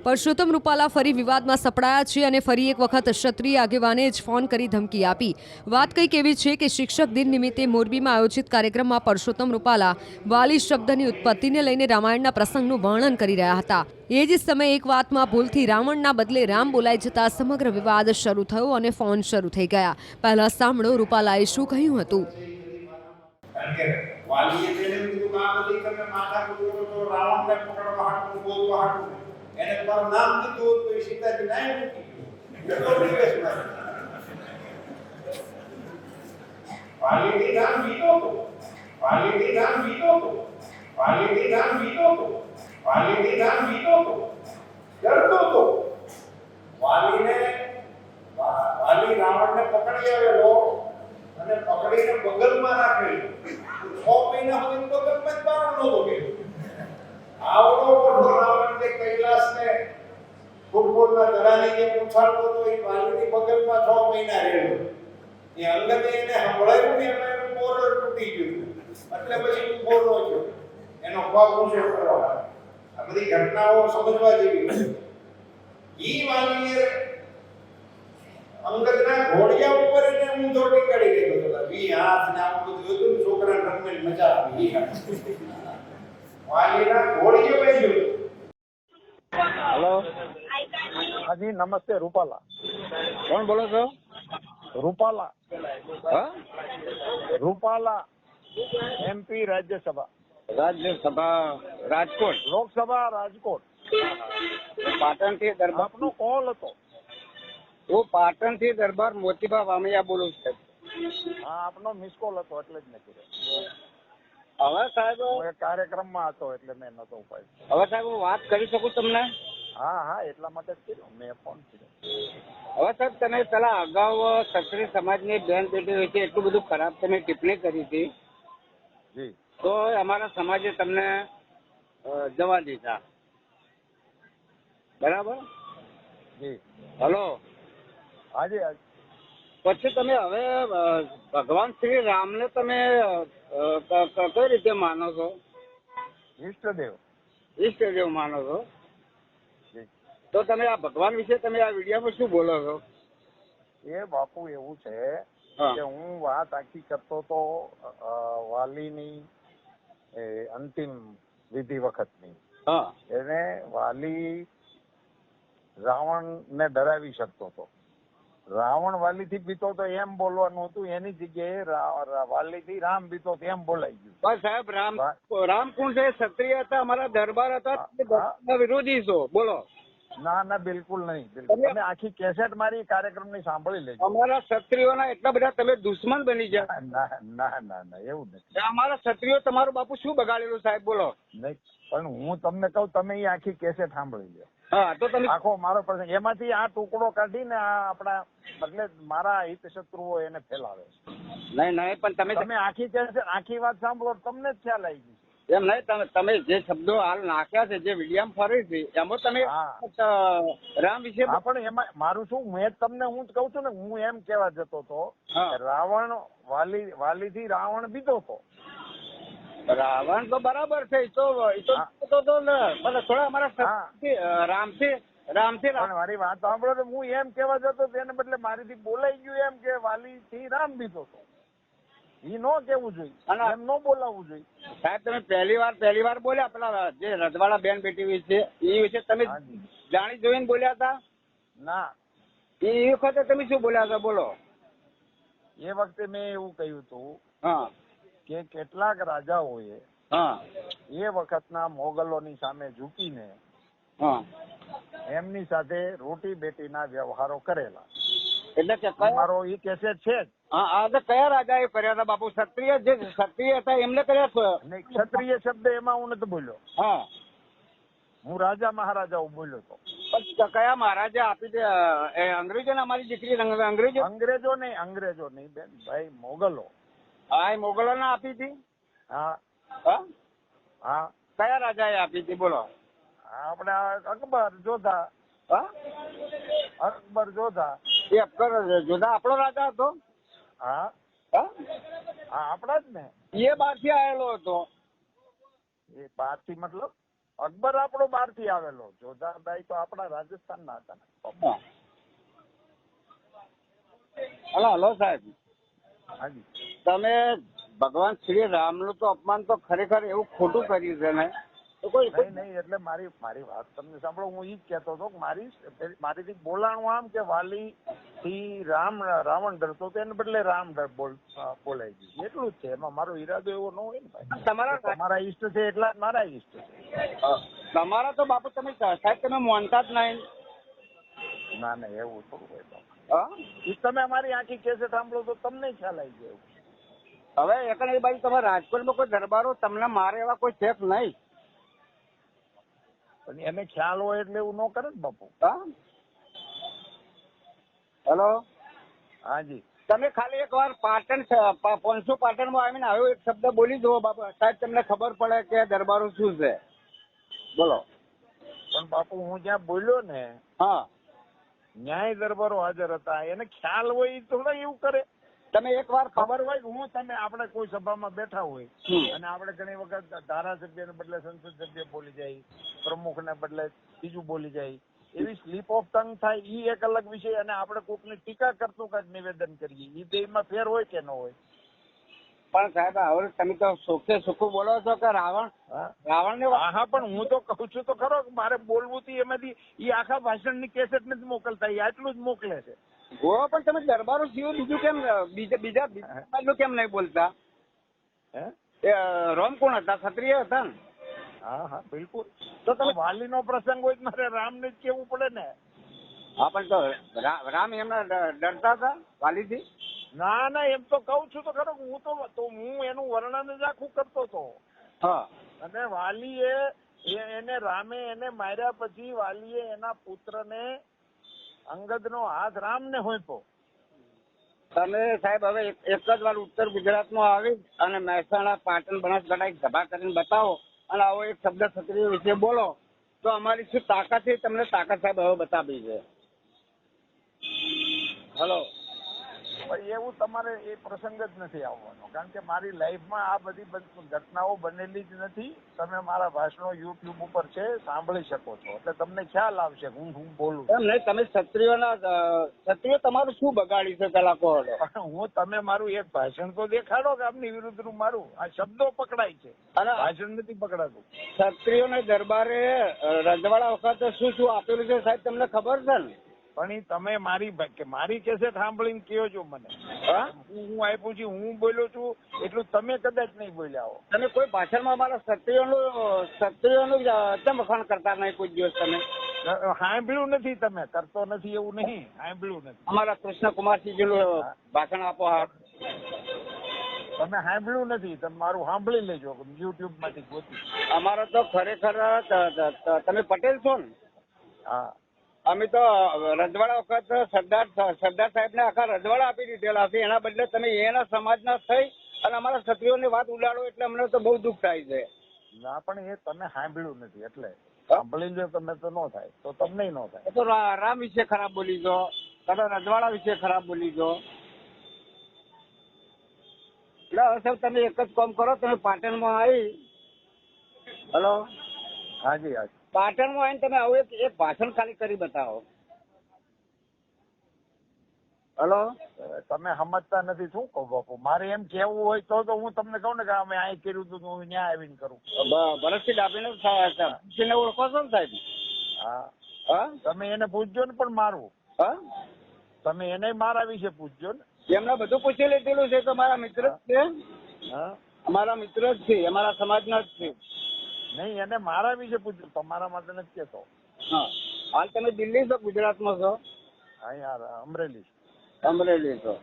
પરસોત્તમ રૂપાલા ફરી વિવાદમાં સપડાયા છે અને ફરી એક વખત ક્ષત્રિય આગેવાને જ ફોન કરી ધમકી આપી. વાત કંઈક એવી છે કે શિક્ષક દિન નિમિત્તે મોરબીમાં આયોજિત કાર્યક્રમમાં પરસોત્તમ રૂપાલા વાલી શબ્દની ઉત્પત્તિને લઈને રામાયણના પ્રસંગનું વર્ણન કરી રહ્યા હતા. એ જ સમયે એક વાતમાં ભૂલથી રાવણના બદલે રામ બોલાઈ જતા સમગ્ર વિવાદ શરૂ થયો અને ફોન શરૂ થઈ ગયા. પહેલા સાંભળો રૂપાલાએ શું કહ્યું હતું. એને મારું નામ કીધું તો સીતાજી નાય મૂકી વાલીથી નામ બીતો તો વાલીથી નામ બીતો તો વાલીથી નામ બીતો તો વાલીથી નામ બીતો તો ડરતો તો વાલીને વાલી રાવણને પકડી આવેલો અને પકડીને બગલમાં રાખેલો 6 મહિના સુધી બગલમાં જ બાર નહોતો ગયો. આવડો મોટો રાવણ જે કૈલાસને ફૂટબોલના દડાની જેમ ઉછાળતો તો એ વાલીની બગલમાં 6 મહિના રહેલો. એ અંગતે એને સંભળાયું ને એમાં એનું મોરલ તૂટી ગયું એટલે પછી ઊભો ન થયો એનો પગ ઊંચો કરવા. આ બધી ઘટનાઓ સમજવા જેવી છે. ઈ વાલીએ અંગતના ઘોડિયા ઉપર એને ઊંધો ટીંગાડી દીધો હતો. વી હાથ ને આમ બધું હતું ને છોકરાને રમવાની મજા આવી. વાલીના ઘોડીએ બેસ્યો. हेलो हाँ जी नमस्ते रूपाला कौन बोलो सर? रूपाला हाँ? रूपाला एमपी राज्यसभा राज्यसभा राजकोट લોકસભા રાજકોટ पाटण થી दरबार આપનો કોલ હતો. હું પાટણ થી દરબાર મોતીબા વામૈયા બોલું છું. હા આપનો મિસ કોલ હતો એટલે જ નથી રહ્યો. હવે સાહેબ હું એક કાર્યક્રમમાં હતો એટલે મેં નતો ઉપાડ્યો. હવે સાહેબ હું વાત કરી શકું તમને? હા હા એટલા માટે જ કર્યો મેં ફોન કર્યો. હવે સાહેબ તમે પેલા અગાઉ ક્ષત્રિય સમાજની બેન બેટી વિશે એટલું બધું ખરાબ તમે ટિપ્પણી કરી હતી જી તો અમારા સમાજે તમને જવા દીધા બરાબર? જી હલો હાજી હાજી પછી તમે હવે ભગવાન શ્રી રામને તમે કઈ રીતે માનો છો? ઈષ્ટદેવ ઈષ્ટદેવ માનો છો? જી તો તમે આ ભગવાન વિશે તમે આ વિડીયોમાં શું બોલો છો? એ બાપુ એવું છે હા. કે હું વાત આખી કરતો તો વાલીની અંતિમ વિધિ વખતની. હા એને વાલી રાવણને ડરાવી શકતો હતો. રાવણ વાલીથી બીતો તો એમ બોલવાનું હતું, એની જગ્યાએ વાલીથી રામ બીતો તો એમ બોલાઈ ગયું. પણ સાહેબ રામ કોણ છે? ક્ષત્રિય હતા, અમારા દરબાર હતા, તમે વિરોધી છો. બોલો. ના ના બિલકુલ નહીં. બિલકુલ તમે આખી કેસેટ મારી કાર્યક્રમની સાંભળી લેજો. અમારા ક્ષત્રિયોના એટલા બધા તમે દુશ્મન બની ગયા. ના ના ના ના એવું નથી. અમારા ક્ષત્રિયો તમારું બાપુ શું બગાડેલું સાહેબ? બોલો. નહીં પણ હું તમને કહું તમે એ આખી કેસેટ સાંભળી લો. હા તો તમે આખો મારો પ્રસંગ એમાંથી આ ટુકડો કાઢીને આ આપણા એટલે મારા હિત શત્રુઓ એને ફેલાવે. નહીં નહીં પણ તમે આખી કેસેટ આખી વાત સાંભળો તમને જ ખ્યાલ આવી ગઈ. એમ નહીં તમે જે શબ્દો હાલ નાખ્યા છે, જે વિડીયો ફરી છે એમાં તમે રામ વિશે પણ એમાં મારું શું મેં તમને હું જ કહું છું ને, હું એમ કેવા જતો હતો રાવણ વાલીથી રાવણ બીતો હતો. રાવણ તો બરાબર છે, થોડા અમારા રામથી પણ મારી વાત સાંભળો તો હું એમ કેવા જતો એને બદલે મારીથી બોલાઈ ગયું એમ કે વાલીથી રામ બીતો હતો. ઈ નો કેવું જોઈએ, એમ નો બોલાવવું જોઈએ. સાહેબ તમે પહેલી વાર બોલ્યા પેલા જે રજવાડા બેન બેટી વિશે એ વિશે તમે જાણી જોઈને બોલ્યા હતા? ના એ વખતે તમે શું બોલ્યા હતા? બોલો. એ વખતે મેં એવું કહ્યું હતું હા કે કેટલાક રાજાઓએ હા એ વખતના મોગલોની સામે ઝૂકીને હા એમની સાથે રોટી બેટીના વ્યવહારો કરેલા. એટલે મારો ઈ કેસેટ છે જ. હા તો કયા રાજાએ કર્યા હતા બાપુ? ક્ષત્રિય જે ક્ષત્રિય હતા એમને કર્યા છે? ક્ષત્રિય શબ્દ એમાં હું નથી બોલ્યો. હા હું રાજા મહારાજાઓ બોલ્યો હતો. પણ કયા મહારાજા આપી દે? અંગ્રેજો ને અમારી દીકરી અંગ્રેજો નહીં બેન ભાઈ, મોગલો. હા એ મોગલો ને આપી હતી. હા હા કયા રાજાએ આપી હતી? બોલો. આપણે અકબર જોધા. હા અકબર જોધા. એ અકબર જોધા આપણો રાજા હતો? હા હા આપણા જ ને. એ બહારથી આવેલો હતો. એ બહારથી મતલબ અકબર આપણો બહારથી આવેલો, જોધાબાઈ તો આપણા રાજસ્થાનના હતા ને. હા. હલો સાહેબ, હાજી. તમે ભગવાન શ્રી રામનું તો અપમાન તો ખરેખર એવું ખોટું કર્યું છે ને, તો કોઈ નહીં એટલે મારી વાત તમને સાંભળો, હું ઈ જ કહેતો હતો કે મારીથી બોલાણું આમ કે વાલી થી રાવણ ડરતો હતો, એને બદલે રામ બોલાઈ ગયું, એટલું જ છે. એમાં મારો ઈરાદો એવો ન હોય ને ભાઈ. તમારા ઈષ્ટ છે એટલા જ મારા ઈષ્ટ છે. તમારા તો બાપુ તમે સાહેબ તમે માનતા જ નહીં. ના એવું થોડું હોય બાપુ. હા, ઈ તમે અમારી આખી કેસેટ સાંભળો તો તમને ખ્યાલ આવી જાય. હવે એકણ એ બાજુ તમારા રાજકોટમાં કોઈ દરબારો તમને મારે એવા કોઈ છે નહીં. પણ એને ખ્યાલ હોય એટલે એવું ન કરે ને બાપુ. હા, હેલો, હાજી. તમે ખાલી એક વાર પાટણ 500 પાટણમાં આવીને આવ્યો એક શબ્દ બોલી દો બાપુ, સાહેબ તમને ખબર પડે કે દરબારો શું છે. બોલો. પણ બાપુ હું જ્યાં બોલ્યો ને, હા, ન્યાય દરબારો હાજર હતા, એને ખ્યાલ હોય ઈ થોડા એવું કરે. તમે એક વાર ખબર હોય કે હું તમે આપણે કોઈ સભામાં બેઠા હોય અને આપણે ઘણી વખત ધારાસભ્યને બદલે સંસદ સભ્ય બોલી જાય, પ્રમુખને બદલે બીજું બોલી જાય, એવી સ્લીપ ઓફ ટંગ થાય, ઈ એક અલગ વિષય. અને આપણે કોકની ટીકા કરતું કઈક નિવેદન કરીએ, ઈ બેમાં ફેર હોય કે ન હોય? પણ સાહેબ હવે તમે તો સુખે સુખું બોલો છો કે રાવણ ને. હા પણ હું તો કહું છું તો ખરો કે મારે બોલવું હતું, એમાંથી ઈ આખા ભાષણની કેસેટ નથી મોકલતા, ઈ આટલું જ મોકલે છે. ગો પણ તમે દરબારો સિવાય બીજું કેમ બીજા કેમ નહીં બોલતા? રોમ કોણ હતા? ક્ષત્રિય હતા ને? હા બિલકુલ. તો તમે વાલીનો પ્રસંગ હોય મારે રામને જ કેવું પડે ને. હા પણ તો રામ એમના ડરતા હતા વાલીથી? ના એમ તો કઉ છું તો ખરો, હું એનું વર્ણન જ આખું કરતો હતો. હા. અને વાલીએ એને રામે એને માર્યા પછી વાલીએ એના પુત્રને અંગદનો હાથ રામને હોંપ્યો. તમે સાહેબ હવે એક જ વાર ઉત્તર ગુજરાતમાં આવી અને મહેસાણા, પાટણ, બનાસકાંઠા એક સભા કરીને બતાવો અને આવો એક શબ્દ ક્ષત્રિય વિશે બોલો તો અમારી શું તાકાત છે તમને તાકાત સાહેબ હવે બતાવી છે. હલો. એવું તમારે એ પ્રસંગ જ નથી આવવાનો, કારણ કે મારી લાઈફમાં આ બધી ઘટનાઓ બનેલી જ નથી. તમે મારા ભાષણો યુટ્યુબ ઉપર છે, સાંભળી શકો છો, એટલે તમને ખ્યાલ આવશે હું બોલું. એમ નહીં, તમે ક્ષત્રિય તમારું શું બગાડી છે પેલા કહો? તમે મારું એક ભાષણ તો દેખાડો કે આપની વિરુદ્ધનું મારું આ શબ્દો પકડાય છે અને ભાષણ નથી પકડાતું. ક્ષત્રિયોને દરબારે રજવાડા વખતે શું આપેલું છે સાહેબ તમને ખબર છે ને? પણ તમે મારી કેસેટ સાંભળીને કહો છો મને. હું આપ્યું છું, હું બોલ્યો છું એટલું તમે કદાચ નહીં બોલ્યા હો. તમે કોઈ ભાષણમાં અમારા ક્ષત્રિયોનું કેમ વખાણ કરતા નહીં કોઈ દિવસ? તમે સાંભળ્યું નથી, તમે કરતો નથી એવું નહીં, સાંભળ્યું નથી. અમારા કૃષ્ણકુમારસિંહજીનું ભાષણ આપો. હા, તમે સાંભળ્યું નથી, તમે મારું સાંભળી લેજો યુટ્યુબ માંથી ગોતી. અમારો તો ખરેખર તમે પટેલ છો ને? હા. અમે તો રજવાડા વખત સરદાર સાહેબને આખા રજવાડા આપી દીધેલા છે, એના બદલે તમે એના સમાજના થઈ અને અમારા ક્ષત્રિયોની વાત ઉડાડો એટલે અમને તો બહુ દુઃખ થાય છે. ના પણ એ તમે સાંભળ્યું નથી એટલે સાંભળી લો તમે તો ન થાય, તો તમને ન થાય. તો રામ વિશે ખરાબ બોલી દો, તમે રજવાડા વિશે ખરાબ બોલી દો. એટલે હવે સાહેબ તમે એક જ કામ કરો, તમે પાટણમાં આવી. હલો. હાજી. પાટણમાં આવીને તમે આવું એક ભાષણ ખાલી કરી બતાવો. હલો. તમે સમજતા નથી શું કહું બાપુ? મારે એમ કેવું હોય તો હું તમને કહું ને કે અમે અહીં કર્યું હતું, હું ત્યાં આવીને કરું. ભરતસિંહ ડાભીને ઓળખો છો ને સાહેબ? હા. તમે એને પૂછજો ને પણ મારું. હા. તમે એને મારા વિશે પૂછજો ને. એમને બધું પૂછી લીધેલું છે તો મારા મિત્ર જ છે. હા, અમારા મિત્ર જ છે, અમારા સમાજના જ છે. નહીં, એને મારા વિશે પૂછજો, તમારા માટે નથી કેતો. હા. હાલ તમે દિલ્હી છો ગુજરાતમાં છો? હા યાર, અમરેલી. અમરેલી છો.